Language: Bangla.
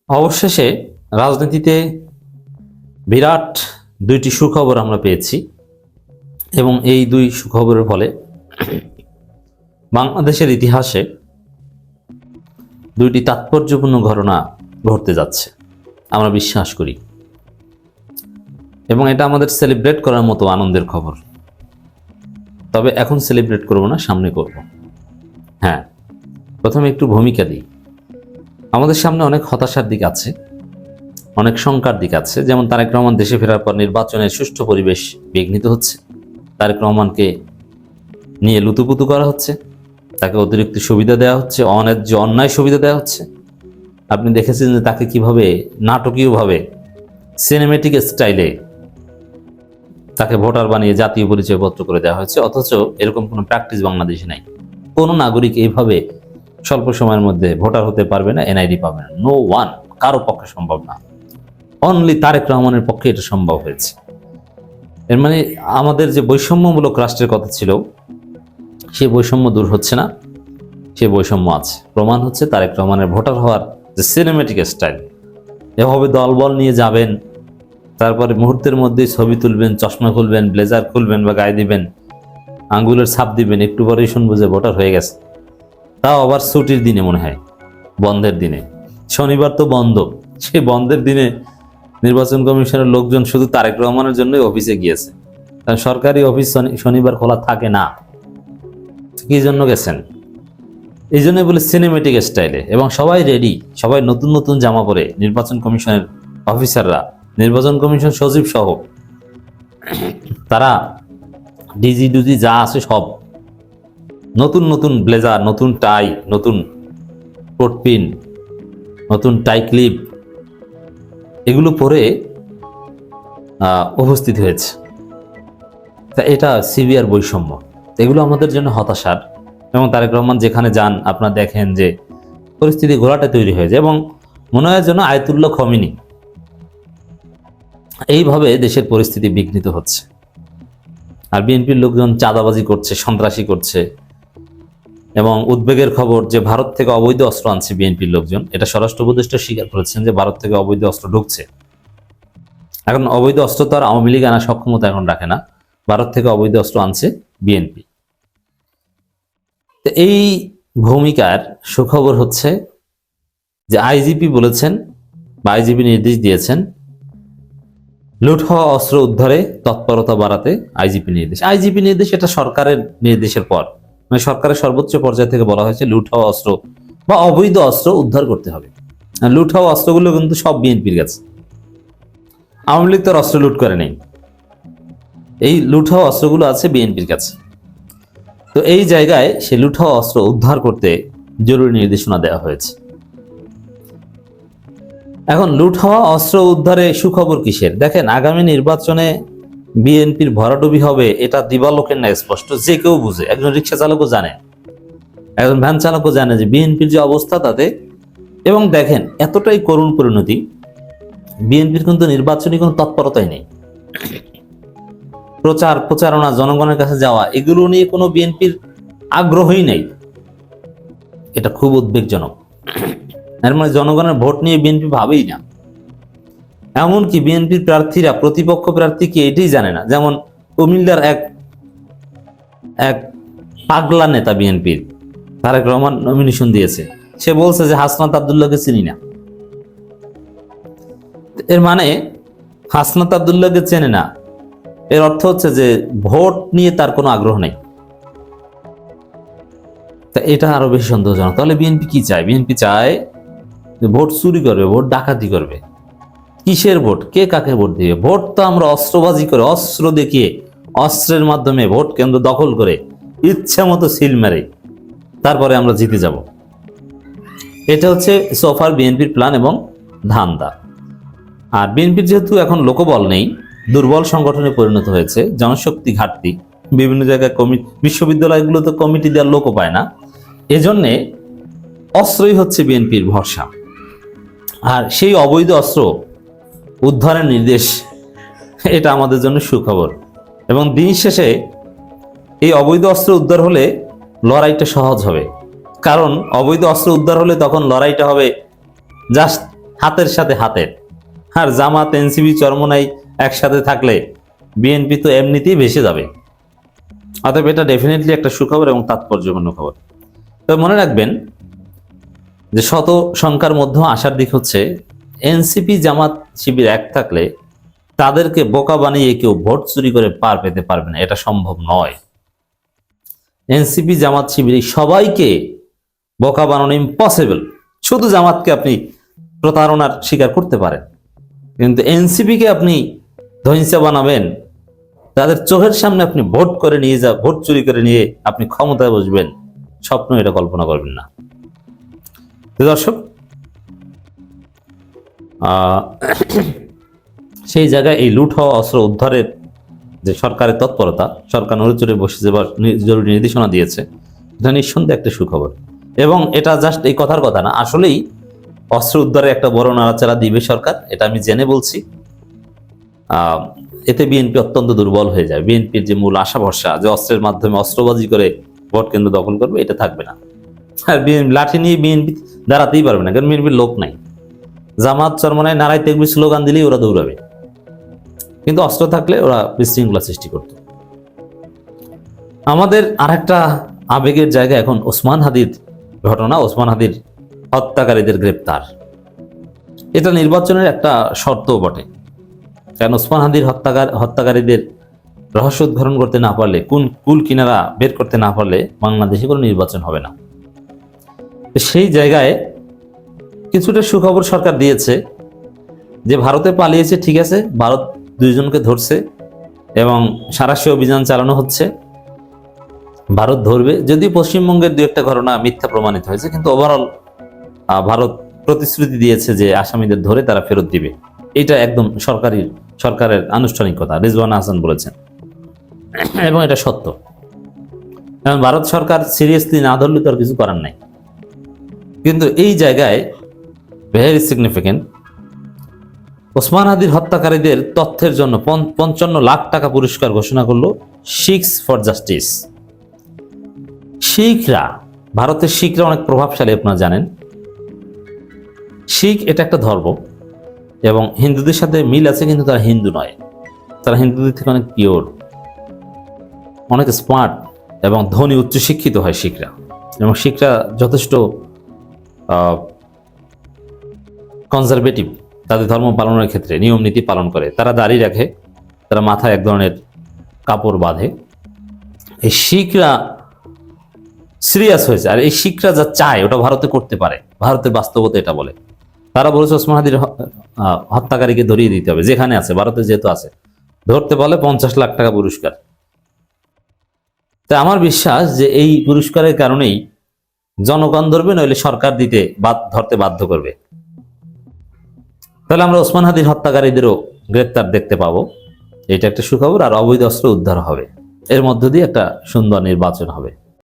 অবশেষে রাজনীতিতে বিরাট দুইটি সুখবর আমরা পেয়েছি এবং এই দুই সুখবরের ফলে বাংলাদেশের ইতিহাসে দুইটি তাৎপর্যপূর্ণ ঘটনা ঘটতে যাচ্ছে আমরা বিশ্বাস করি এবং এটা আমাদের সেলিব্রেট করার মতো আনন্দের খবর। তবে এখন সেলিব্রেট করব না, সামনে করব। হ্যাঁ, প্রথমে একটু ভূমিকা দিই। আমাদের সামনে অনেক হতাশার দিক আছে, অনেক শঙ্কার দিক আছে। যেমন তারেক রহমান দেশে ফেরার পর নির্বাচনের সুষ্ঠু পরিবেশ বিঘ্নিত হচ্ছে, তারেক রহমানকে নিয়ে লুতুপুতু করা হচ্ছে, তাকে অতিরিক্ত সুবিধা দেওয়া হচ্ছে, অন্যায্য অন্যায় সুবিধা দেওয়া হচ্ছে। আপনি দেখেছেন যে তাকে কিভাবে নাটকীয়ভাবে সিনেমেটিক স্টাইলে তাকে ভোটার বানিয়ে জাতীয় পরিচয়পত্র করে দেওয়া হয়েছে, অথচ এরকম কোনো প্র্যাকটিস বাংলাদেশে নাই। কোনো নাগরিক এইভাবে স্বল্প সময়ের মধ্যে ভোটার হতে পারবে না, এনআইডি পাবে না। নো ওয়ান, কারো পক্ষে সম্ভব না। অনলি তারেক রহমানের পক্ষে এটা সম্ভব হয়েছে। এর মানে আমাদের যে বৈষম্যমূলক রাষ্ট্রের কথা ছিল, সেই বৈষম্য দূর হচ্ছে না, সে বৈষম্য আছে। প্রমাণ হচ্ছে তারেক রহমানের ভোটার হওয়ার যে সিনেমেটিক স্টাইল। এভাবে দলবল নিয়ে যাবেন, তারপরে মুহূর্তের মধ্যেই ছবি তুলবেন, চশমা খুলবেন, ব্লেজার খুলবেন বা গায়ে দিবেন, আঙ্গুলের ছাপ দিবেন, একটু পরেই শুনবো যে ভোটার হয়ে গেছে। তাও আবার ছুটির দিনে, মনে হয় বন্ধের দিনে। শনিবার তো বন্ধ, সেই বন্ধের দিনে নির্বাচন কমিশনের লোকজন শুধু তারেক রহমানের জন্যই অফিসে গিয়েছে, কারণ সরকারি অফিস শনিবার খোলা থাকে না। কি জন্য গেছেন? এই জন্য বলে সিনেমেটিক স্টাইলে, এবং সবাই রেডি, সবাই নতুন নতুন জামা পরে, নির্বাচন কমিশনের অফিসাররা, নির্বাচন কমিশন সচিব সহ তারা ডিজি ডুজি যা আছে সব নতুন নতুন ব্লেজার, নতুন টাই, নতুন কোটপিন, নতুন টাই ক্লিপ, এগুলো পরে উপস্থিত হয়েছে। তা এটা সিভিয়ার বৈষম্য, এগুলো আমাদের জন্য হতাশার। এবং তারেক রহমান যেখানে যান আপনারা দেখেন যে পরিস্থিতি ঘোলাটে তৈরি হয়ে যায়, এবং মনে হয় যেন আয়াতুল্লাহ খমিনি। এইভাবে দেশের পরিস্থিতি বিঘ্নিত হচ্ছে। আর বিএনপির লোকজন চাঁদাবাজি করছে, সন্ত্রাসী করছে, এবং উদ্বেগের খবর যে ভারত থেকে অবৈধ অস্ত্র আনছে বিএনপির লোকজন। এটা স্বরাষ্ট্র উপদেষ্টা স্বীকার করেছেন যে ভারত থেকে অবৈধ অস্ত্র ঢুকছে। এখন অবৈধ অস্ত্র তো আর আওয়ামী লীগ আনার সক্ষমতা এখন রাখে না, ভারত থেকে অবৈধ অস্ত্র আনছে বিএনপি। এই ভূমিকার সুখবর হচ্ছে যে আইজিপি বলেছেন বা আইজিপি নির্দেশ দিয়েছেন লুট হওয়া অস্ত্র উদ্ধারে তৎপরতা বাড়াতে। আইজিপি নির্দেশ এটা সরকারের নির্দেশের পর, মানে সরকারের সর্বোচ্চ পর্যায় থেকে বলা হয়েছে লুট হওয়া অস্ত্র বা অবৈধ অস্ত্র উদ্ধার করতে হবে। লুট হওয়া অস্ত্রগুলো কিন্তু সব বিএনপির কাছে, আওয়ামী লীগ তার অস্ত্র লুট করে নেই। এই লুট হওয়া অস্ত্রগুলো আছে বিএনপির কাছে। তো এই জায়গায় সে লুট হওয়া অস্ত্র উদ্ধার করতে জরুরি নির্দেশনা দেওয়া হয়েছে। এখন লুট হওয়া অস্ত্র উদ্ধারে সুখবর কিসের? দেখেন, আগামী নির্বাচনে বিএনপির ভরাডুবি হবে, এটা দিবালোকের না স্পষ্ট, যে কেউ বুঝে। একজন রিক্সা চালকও জানে, একজন ভ্যান চালকও জানে যে বিএনপির যে অবস্থা তাতে। এবং দেখেন, এতটাই করুণ পরিণতি, বিএনপির কিন্তু নির্বাচনী কোনো তৎপরতাই নেই। প্রচারণা, জনগণের কাছে যাওয়া, এগুলো নিয়ে কোনো বিএনপির আগ্রহই নেই। এটা খুব উদ্বেগজনক। এর মানে জনগণের ভোট নিয়ে বিএনপি ভাবেই না। এমনকি বিএনপির প্রার্থীরা প্রতিপক্ষ প্রার্থী কি এটাই জানে না। যেমন কুমিল্লার এক পাগলা নেতা বিএনপির, তারেক রহমান নমিনেশন দিয়েছে, সে বলছে যে হাসনাত আব্দুল্লাহকে চিনি না। এর মানে হাসনাত আব্দুল্লাহকে চেনে না, এর অর্থ হচ্ছে যে ভোট নিয়ে তার কোনো আগ্রহ নেই। তা এটা আরো বেশি সন্দেহজনক। তাহলে বিএনপি কি চায়? বিএনপি চায় যে ভোট চুরি করবে, ভোট ডাকাতি করবে। কিসের ভোট? কে কাকে ভোট দিবে? ভোট তো আমরা অস্ত্রবাজি করে, অস্ত্র দেখিয়ে, অস্ত্রের মাধ্যমে ভোট কেন্দ্র দখল করে ইচ্ছা মতো সিল মেরে তারপরে আমরা জিতে যাব। এটা হচ্ছে সোফার বিএনপির প্ল্যান এবং ধান্দা। আর বিএনপির যেহেতু এখন লোকবল নেই, দুর্বল সংগঠনে পরিণত হয়েছে, জনশক্তি ঘাটতি, বিভিন্ন জায়গায় বিশ্ববিদ্যালয়গুলোতে কমিটি দেওয়ার লোকও পায় না, এজন্যে অস্ত্রই হচ্ছে বিএনপির ভরসা। আর সেই অবৈধ অস্ত্র উদ্ধারের নির্দেশ, এটা আমাদের জন্য সুখবর। এবং দিন শেষে এই অবৈধ অস্ত্র উদ্ধার হলে লড়াইটা সহজ হবে, কারণ অবৈধ অস্ত্র উদ্ধার হলে তখন লড়াইটা হবে জাস্ট হাতের সাথে হাতের। আর জামাত, এনসিপি, চরমোনাই একসাথে থাকলে বিএনপি তো এমনিতেই ভেসে যাবে। অতএব এটা ডেফিনেটলি একটা সুখবর এবং তাৎপর্যপূর্ণ খবর। তবে মনে রাখবেন যে শত সংখ্যার মধ্যে আসার দিক হচ্ছে এনসিপি, জামাত, শিবির এক থাকলে তাদেরকে বোকা বানিয়ে কেউ ভোট চুরি করে পার পেতে পারবে না, এটা সম্ভব নয়। এনসিপি, জামাত, শিবির সবাইকে বোকা বানানো ইম্পসিবল। শুধু জামাতকে আপনি প্রতারণার শিকার করতে পারেন, কিন্তু এনসিপিকে আপনি ধৈর্য বানাবেন, তাদের চোখের সামনে আপনি ভোট করে নিয়ে ভোট চুরি করে নিয়ে আপনি ক্ষমতায় বসবেন, স্বপ্ন এটা কল্পনা করবেন না। দর্শক, সেই জায়গায় এই লুট হওয়া অস্ত্র উদ্ধারের যে সরকারের তৎপরতা, সরকার নড়েচড়ে বসে যাবার জরুরি নির্দেশনা দিয়েছে, এটা নিঃসন্দেহে একটা সুখবর। এবং এটা জাস্ট এই কথার কথা না, আসলেই অস্ত্র উদ্ধারে একটা বড় নাড়াচাড়া দিবে সরকার, এটা আমি জেনে বলছি। এতে বিএনপি অত্যন্ত দুর্বল হয়ে যায়। বিএনপির যে মূল আশা ভরসা যে অস্ত্রের মাধ্যমে অস্ত্রবাজি করে ভোট কেন্দ্র দখল করবে, এটা থাকবে না। আর লাঠি নিয়ে বিএনপি দাঁড়াতেই পারবে না, কারণ বিএনপির লোক নাই। জামাত, চরমোনাই, নারায় তেকবীর স্লোগান দিলেই ওরা দৌড়াবে, কিন্তু অস্ত্র থাকলে ওরা বিশৃঙ্খলা সৃষ্টি করত। আমাদের আরেকটা আবেগের জায়গা এখন ওসমান হাদির ঘটনা, ওসমান হাদির হত্যাকারীদের গ্রেপ্তার। এটা নির্বাচনের একটা শর্ত বটে, কারণ ওসমান হাদির হত্যাকারীদের রহস্য উদ্ঘাটন করতে না পারলে, কোন কুল কিনারা বের করতে না পারলে বাংলাদেশে কোনো নির্বাচন হবে না। সেই জায়গায় কিছুটা সুখবর সরকার দিয়েছে যে ভারতে পালিয়েছে, ঠিক আছে, ভারত দুইজনকে ধরছে এবং সাঁড়াশি অভিযান চালানো হচ্ছে, ভারত ধরবে। যদিও পশ্চিমবঙ্গের দু একটা ঘটনা মিথ্যা প্রমাণিত হয়েছে, কিন্তু ওভারঅল ভারত প্রতিশ্রুতি দিয়েছে যে আসামিদের ধরে তারা ফেরত দিবে। এটা একদম সরকারের আনুষ্ঠানিকতা, রিজওয়ানা হাসান বলেছেন, এবং এটা সত্য। কারণ ভারত সরকার সিরিয়াসলি না ধরলে তো আর কিছু করার নাই। কিন্তু এই জায়গায় ভেরি সিগনিফিকেন্ট, ওসমান হাদির হত্যাকারীদের তথ্যের জন্য 55 লাখ টাকা পুরস্কার ঘোষণা করলো শিখস ফর জাস্টিস। শিখরা, ভারতের শিখরা অনেক প্রভাবশালী, আপনারা জানেন। শিখ এটা একটা ধর্ম এবং হিন্দুদের সাথে মিল আছে, কিন্তু তারা হিন্দু নয়, তারা হিন্দুদের থেকে অনেক পিওর, অনেক স্মার্ট এবং ধনী, উচ্চশিক্ষিত হয় শিখরা। এবং শিখরা যথেষ্ট কনজারভেটিভ, তাদের ধর্ম পালনের ক্ষেত্রে নিয়ম নীতি পালন করে। তারা দাড়ি রাখে, তারা মাথায় এক ধরনের কাপড় বাঁধে। এই শিখরা সিরিয়াস হয়েছে, আর এই শিখরা যা চায় ওটা ভারতে করতে পারে, ভারতের বাস্তবতা এটা বলে। তারা বলেছে ওসমান হাদির হত্যাকারীকে ধরিয়ে দিতে হবে, যেখানে আছে, ভারতে যেহেতু আছে, ধরতে বলে 50 লাখ টাকা পুরস্কার। তাই আমার বিশ্বাস যে এই পুরস্কারের কারণেই জনগণ ধরবে, নইলে সরকার ধরতে বাধ্য করবে। তাহলে আমরা ওসমান হাদির হত্যাকারীদেরও গ্রেপ্তার দেখতে পাবো, এটা একটা সুখবর। আর অবৈধ অস্ত্র উদ্ধার হবে, এর মধ্য দিয়ে একটা সুন্দর নির্বাচন হবে।